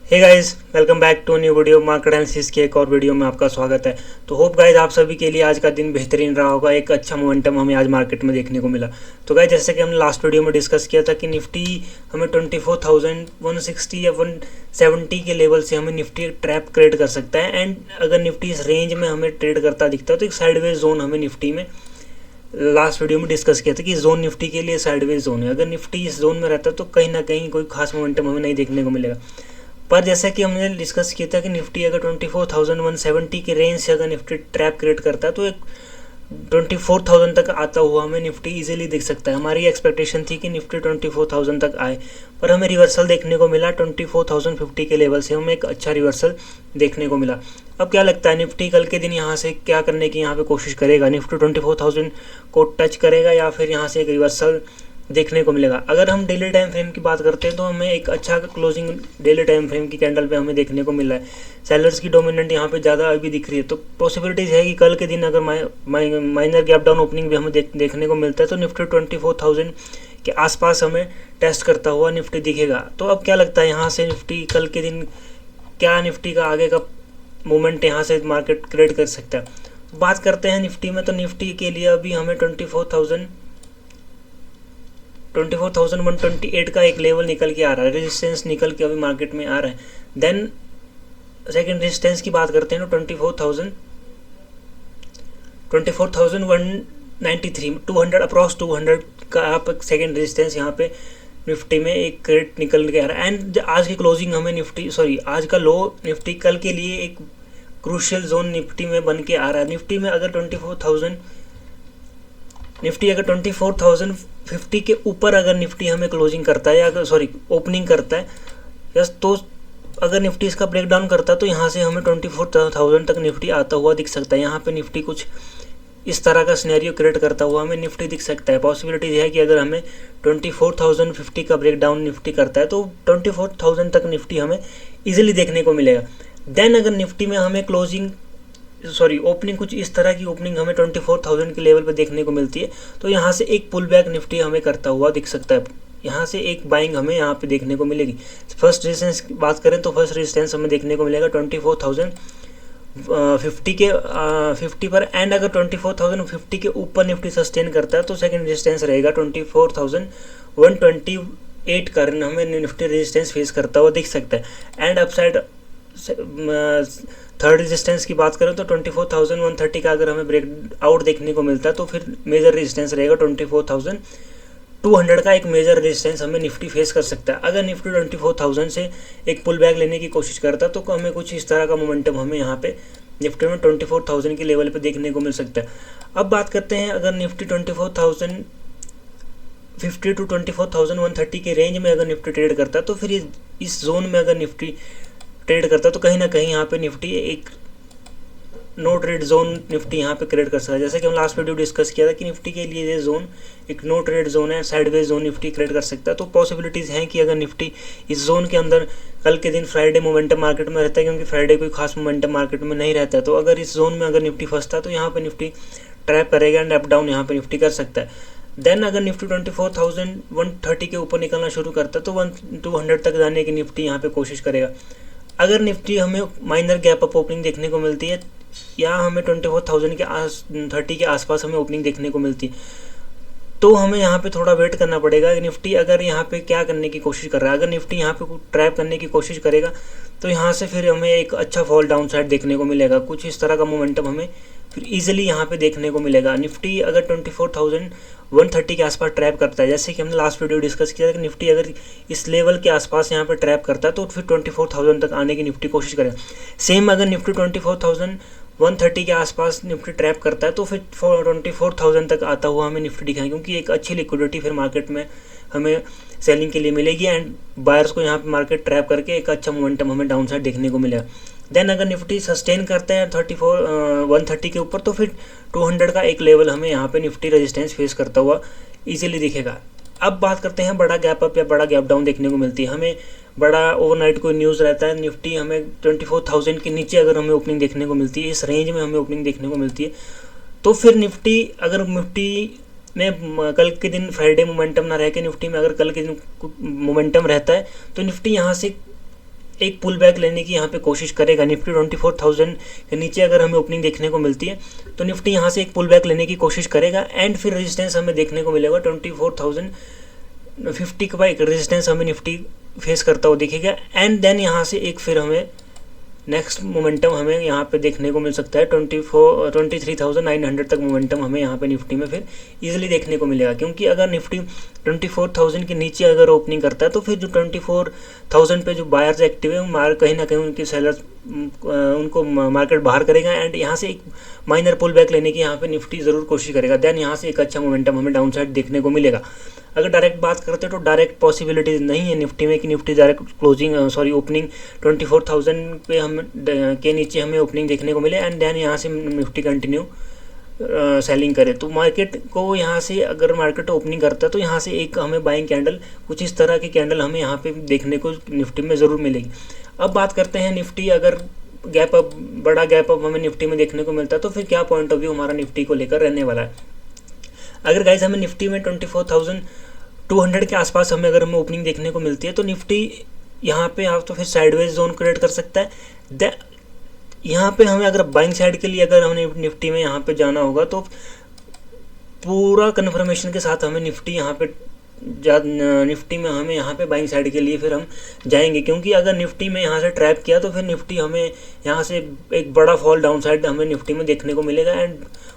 Hey guys, welcome back to new video. Market analysis के एक और वीडियो में आपका स्वागत है। तो होप गाइस आप सभी के लिए आज का दिन बेहतरीन रहा होगा। एक अच्छा मोमेंटम हमें आज मार्केट में देखने को मिला। तो गाइस जैसे कि हमने लास्ट वीडियो में डिस्कस किया था कि निफ्टी हमें 24,160 या 170 के लेवल से हमें निफ्टी ट्रैप क्रिएट कर सकता है। एंड अगर निफ्टी इस रेंज में हमें ट्रेड करता दिखता है तो एक साइडवेज जोन हमें निफ्टी में लास्ट वीडियो में डिस्कस किया था कि जोन निफ्टी के लिए साइडवेज जोन है। अगर निफ्टी इस जोन में रहता है तो कहीं ना कहीं कोई खास मोमेंटम हमें नहीं देखने को मिलेगा। पर जैसा कि हमने डिस्कस किया था कि निफ्टी अगर 24,170 के रेंज से अगर निफ्टी ट्रैप क्रिएट करता है तो एक 24,000 तक आता हुआ हमें निफ्टी इजीली दिख सकता है। हमारी एक्सपेक्टेशन थी कि निफ्टी 24,000 तक आए, पर हमें रिवर्सल देखने को मिला। 24,050 के लेवल से हमें एक अच्छा रिवर्सल देखने को मिला। अब क्या लगता है निफ्टी कल के दिन यहाँ से क्या करने की यहाँ पे कोशिश करेगा? निफ्टी 24,000 को टच करेगा या फिर यहाँ से एक रिवर्सल देखने को मिलेगा? अगर हम डेली टाइम फ्रेम की बात करते हैं तो हमें एक अच्छा क्लोजिंग डेली टाइम फ्रेम की कैंडल पे हमें देखने को मिल रहा है। सेलर्स की डोमिनेंट यहाँ पे ज़्यादा अभी दिख रही है, तो पॉसिबिलिटीज़ है कि कल के दिन अगर माइनर गैप डाउन ओपनिंग भी हमें देखने को मिलता है तो निफ्टी 24,000 के आसपास हमें टेस्ट करता हुआ निफ्टी दिखेगा। तो अब क्या लगता है यहाँ से निफ्टी कल के दिन क्या निफ्टी का आगे का मूवमेंट यहाँ से मार्केट क्रिएट कर सकता है? बात करते हैं निफ्टी में, तो निफ्टी के लिए अभी हमें 24,128 का एक लेवल निकल के आ रहा है, रेजिस्टेंस निकल के अभी मार्केट में आ रहा है। देन सेकंड रेजिस्टेंस की बात करते हैं तो 24,193 200 अप्रॉक्स 200 का आप सेकंड रेजिस्टेंस यहाँ पे निफ्टी में एक क्रेडिट निकल के आ रहा है। एंड आज की क्लोजिंग हमें आज का लो निफ्टी कल के लिए एक क्रूशियल जोन निफ्टी में बन के आ रहा है। निफ्टी अगर 24,050 के ऊपर अगर निफ्टी हमें क्लोजिंग करता है या ओपनिंग करता है यस, तो अगर निफ्टी इसका ब्रेक डाउन करता है तो यहाँ से हमें 24,000 तक निफ्टी आता हुआ दिख सकता है। यहाँ पे निफ्टी कुछ इस तरह का सिनेरियो क्रिएट करता हुआ हमें निफ्टी दिख सकता है। पॉसिबिलिटी है कि अगर हमें 24,050 का ब्रेक डाउन निफ्टी करता है तो 24,000 तक निफ्टी हमें इजीली देखने को मिलेगा। देन अगर निफ्टी में हमें ओपनिंग कुछ इस तरह की ओपनिंग हमें 24,000 के लेवल पे देखने को मिलती है तो यहाँ से एक पुल बैक निफ्टी हमें करता हुआ दिख सकता है। यहाँ से एक बाइंग हमें यहाँ पे देखने को मिलेगी। फर्स्ट रेजिस्टेंस की बात करें तो फर्स्ट रेजिस्टेंस हमें देखने को मिलेगा 24,050 के 50 पर। एंड अगर 24,050 के ऊपर निफ्टी सस्टेन करता है तो सेकंड रेजिस्टेंस रहेगा 24,128 का हमें निफ्टी रेजिस्टेंस फेस करता हुआ दिख सकता है। एंड अपसाइड थर्ड रेजिस्टेंस की बात करें तो 24,130 का अगर हमें ब्रेक आउट देखने को मिलता है तो फिर मेजर रेजिस्टेंस रहेगा 24,200 का एक मेजर रेजिस्टेंस हमें निफ्टी फेस कर सकता है। अगर निफ्टी 24,000 से एक पुल बैक लेने की कोशिश करता है तो हमें कुछ इस तरह का मोमेंटम हमें यहाँ पे निफ्टी में 24,000 के लेवल पे देखने को मिल सकता है। अब बात करते हैं अगर निफ्टी 24,050 टू 24,130 के रेंज में अगर निफ्टी ट्रेड करता है तो फिर इस जोन में अगर निफ्टी ट्रेड करता है तो कहीं ना कहीं यहाँ पे निफ्टी एक नो ट्रेड जोन निफ्टी यहाँ पे क्रिएट कर सकता है। जैसे कि हम लास्ट वीडियो डिस्कस किया था कि निफ्टी के लिए ये जोन एक नो ट्रेड जोन है, साइडवेज जोन निफ्टी क्रिएट कर सकता है। तो पॉसिबिलिटीज़ हैं कि अगर निफ्टी इस जोन के अंदर कल के दिन फ्राइडे मोमेंटम मार्केट में रहता है, क्योंकि फ्राइडे कोई खास मोमेंटम मार्केट में नहीं रहता है, तो अगर इस जोन में अगर निफ्टी फंसता है तो यहाँ पर निफ्टी ट्रैप करेगा एंड अप डाउन यहाँ पर निफ्टी कर सकता है। देन अगर निफ्टी 24,130 के ऊपर निकलना शुरू करता है तो 200 तक जाने की निफ्टी यहाँ पे कोशिश करेगा। अगर निफ्टी हमें माइनर गैप अप ओपनिंग देखने को मिलती है या हमें 24,030 के आसपास हमें ओपनिंग देखने को मिलती है तो हमें यहाँ पे थोड़ा वेट करना पड़ेगा। निफ्टी अगर यहाँ पे क्या करने की कोशिश कर रहा है, अगर निफ्टी यहाँ पे ट्रैप करने की कोशिश करेगा तो यहाँ से फिर हमें एक अच्छा फॉल डाउन साइड देखने को मिलेगा। कुछ इस तरह का मोमेंटम हमें फिर इजीली यहाँ पे देखने को मिलेगा। निफ्टी अगर 24,130 के आसपास ट्रैप करता है, जैसे कि हमने लास्ट वीडियो डिस्कस किया था कि निफ्टी अगर इस लेवल के आसपास यहाँ पे ट्रैप करता है तो फिर 24,000 तक आने की निफ्टी कोशिश करेगा। सेम अगर निफ्टी 24,130 के आसपास निफ्टी ट्रैप करता है तो फिर 24,000 तक आता हुआ हमें निफ्टी दिखाएगा, क्योंकि एक अच्छी लिक्विडिटी फिर मार्केट में हमें सेलिंग के लिए मिलेगी एंड बायर्स को यहाँ पे मार्केट ट्रैप करके एक अच्छा मोमेंटम हमें डाउन साइड देखने को मिलेगा। देन अगर निफ्टी सस्टेन करता है 130 के ऊपर तो फिर 200 का एक लेवल हमें यहाँ पे निफ्टी रेजिस्टेंस फेस करता हुआ इजीली दिखेगा। अब बात करते हैं बड़ा गैप अप या बड़ा गैप डाउन देखने को मिलती है हमें। बड़ा ओवरनाइट कोई न्यूज़ रहता है, निफ्टी हमें 24,000 के नीचे अगर हमें ओपनिंग देखने को मिलती है, इस रेंज में हमें ओपनिंग देखने को मिलती है तो फिर निफ्टी में कल के दिन फ्राइडे मोमेंटम ना रह के निफ्टी में अगर कल के दिन मोमेंटम रहता है तो निफ्टी यहाँ से एक पुल बैक लेने की यहाँ पे कोशिश करेगा। निफ्टी 24,000 के नीचे अगर हमें ओपनिंग देखने को मिलती है तो निफ्टी यहाँ से एक पुल बैक लेने की कोशिश करेगा एंड फिर रेजिस्टेंस हमें देखने को मिलेगा 24,050 का एक रेजिस्टेंस हमें निफ्टी फेस करता हुआ दिखेगा एंड देन यहाँ से एक फिर हमें नेक्स्ट मोमेंटम हमें यहाँ पे देखने को मिल सकता है 23,900 तक मोमेंटम हमें यहाँ पे निफ्टी में फिर इजीली देखने को मिलेगा। क्योंकि अगर निफ्टी 24,000 के नीचे अगर ओपनिंग करता है तो फिर जो 24,000 पे जो बायर्स एक्टिव है कहीं ना कहीं उनके सेलर्स उनको मार्केट बाहर करेगा एंड यहाँ से एक माइनर पुल बैक लेने की यहाँ पे निफ्टी ज़रूर कोशिश करेगा। देन यहाँ से एक अच्छा मोमेंटम हमें डाउन साइड देखने को मिलेगा। अगर डायरेक्ट बात करते हैं तो डायरेक्ट पॉसिबिलिटीज़ नहीं है निफ्टी में कि निफ्टी डायरेक्ट ओपनिंग 24,000 पे हम के नीचे हमें ओपनिंग देखने को मिले एंड देन यहाँ से निफ्टी कंटिन्यू सेलिंग करे। तो मार्केट को यहाँ से अगर मार्केट ओपनिंग करता है तो यहाँ से एक हमें बाइंग कैंडल कुछ इस तरह की कैंडल हमें यहाँ पे देखने को निफ्टी में ज़रूर मिलेगी। अब बात करते हैं निफ्टी अगर गैप अप बड़ा गैप अप हमें निफ्टी में देखने को मिलता है तो फिर क्या पॉइंट ऑफ व्यू हमारा निफ्टी को लेकर रहने वाला है। अगर गाइस हमें निफ्टी में 24,200 के आसपास अगर हमें ओपनिंग देखने को मिलती है तो निफ्टी यहाँ पे आप तो फिर साइडवेज जोन क्रिएट कर सकता है। यहाँ पे हमें अगर बाइंग साइड के लिए अगर हमें निफ्टी में यहाँ पे जाना होगा तो पूरा कन्फर्मेशन के साथ हमें निफ्टी में हमें यहाँ पे बाइंग साइड के लिए फिर हम जाएंगे। क्योंकि अगर निफ्टी में यहाँ से ट्रैप किया तो फिर निफ्टी हमें यहाँ से एक बड़ा फॉल डाउन साइड हमें निफ्टी में देखने को मिलेगा एंड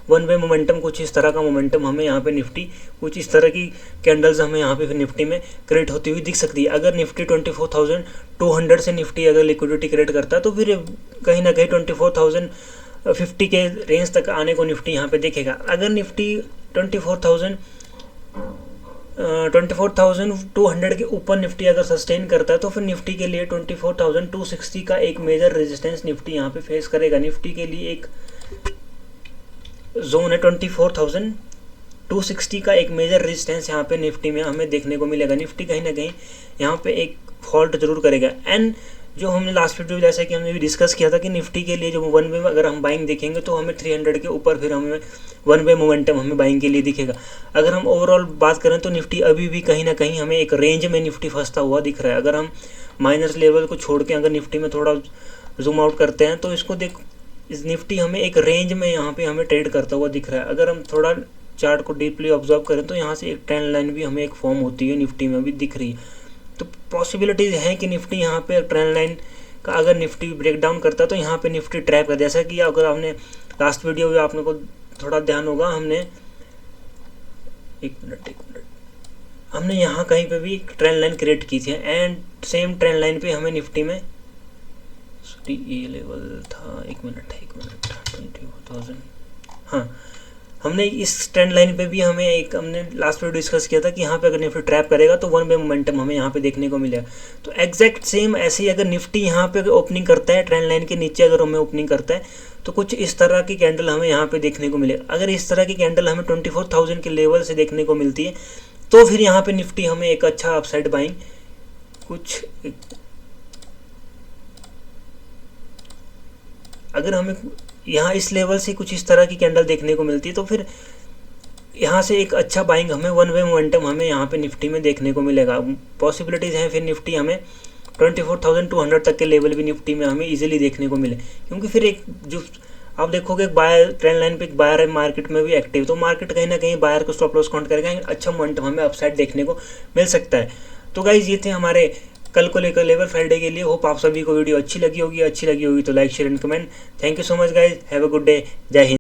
वन वे मोमेंटम कुछ इस तरह का मोमेंटम हमें यहाँ पे निफ्टी कुछ इस तरह की कैंडल्स हमें यहाँ पे फिर निफ्टी में क्रिएट होती हुई दिख सकती है। अगर निफ्टी 24,200 से निफ्टी अगर लिक्विडिटी क्रिएट करता है तो फिर कहीं ना कहीं 24,050 के रेंज तक आने को निफ्टी यहाँ पे देखेगा। अगर निफ्टी 24,200 के ऊपर निफ्टी अगर सस्टेन करता है तो फिर निफ्टी के लिए 24,260 का एक मेजर रेजिस्टेंस निफ्टी यहाँ पे फेस करेगा। निफ्टी के लिए एक जोन है 24,260 का एक मेजर रेजिस्टेंस यहाँ पे निफ्टी में हमें देखने को मिलेगा। निफ्टी कहीं ना कहीं यहाँ पे एक फॉल्ट जरूर करेगा एंड जो हमने लास्ट वीडियो जैसा कि हमने भी डिस्कस किया था कि निफ्टी के लिए जो वन वे अगर हम बाइंग देखेंगे तो हमें 300 के ऊपर फिर हमें वन वे मोमेंटम हमें बाइंग के लिए दिखेगा। अगर हम ओवरऑल बात करें तो निफ्टी अभी भी कहीं ना कहीं हमें एक रेंज में निफ्टी फंसता हुआ दिख रहा है। अगर हम माइनस लेवल को छोड़ के अगर निफ्टी में थोड़ा जूम आउट करते हैं तो इसको इस निफ्टी हमें एक रेंज में यहाँ पे हमें ट्रेड करता हुआ दिख रहा है। अगर हम थोड़ा चार्ट को डीपली ऑब्जर्व करें तो यहाँ से एक ट्रेंड लाइन भी हमें एक फॉर्म होती है निफ्टी में भी दिख रही है। तो पॉसिबिलिटीज़ हैं कि निफ्टी यहाँ पे ट्रेंड लाइन का अगर निफ्टी ब्रेक डाउन करता है तो यहाँ पे निफ्टी ट्रैप है। जैसा कि अगर आपने लास्ट वीडियो में आपने को थोड़ा ध्यान होगा हमने एक मिनट हमने यहाँ कहीं पे भी ट्रेंड लाइन क्रिएट की थी एंड सेम ट्रेंड लाइन पे हमें निफ्टी में ये लेवल था 24,000 हाँ हमने इस ट्रेंड लाइन पे भी हमने लास्ट वीडियो डिस्कस किया था कि यहाँ पे अगर निफ्टी ट्रैप करेगा तो वन वे मोमेंटम हमें यहाँ पे देखने को मिलेगा। तो एग्जैक्ट सेम ऐसे ही अगर निफ्टी यहाँ पे ओपनिंग करता है ट्रेंड लाइन के नीचे अगर हमें ओपनिंग करता है तो कुछ इस तरह की कैंडल हमें यहाँ पे देखने को मिलेगा। अगर इस तरह की कैंडल हमें 24,000 के लेवल से देखने को मिलती है तो फिर यहाँ पे निफ्टी हमें एक अच्छा अपसाइड बाइंग अगर हमें यहाँ इस लेवल से कुछ इस तरह की कैंडल देखने को मिलती है तो फिर यहाँ से एक अच्छा बाइंग हमें वन वे मोमेंटम हमें यहाँ पे निफ्टी में देखने को मिलेगा। पॉसिबिलिटीज़ हैं फिर निफ्टी हमें 24,200 तक के लेवल भी निफ्टी में हमें इजीली देखने को मिले। क्योंकि फिर एक जो आप देखोगे बायर ट्रेंड लाइन पे एक बायर है मार्केट में भी एक्टिव, तो मार्केट कहीं ना कहीं बायर को स्टॉप लॉस काउंट करेगा, अच्छा मोमेंटम हमें अपसाइड देखने को मिल सकता है। तो गाइज ये थे हमारे कल को लेकर लेवल फ्राइडे के लिए। होप आप सभी को वीडियो अच्छी लगी होगी तो like share and comment. Thank you so much guys, have a good day, जय हिंद।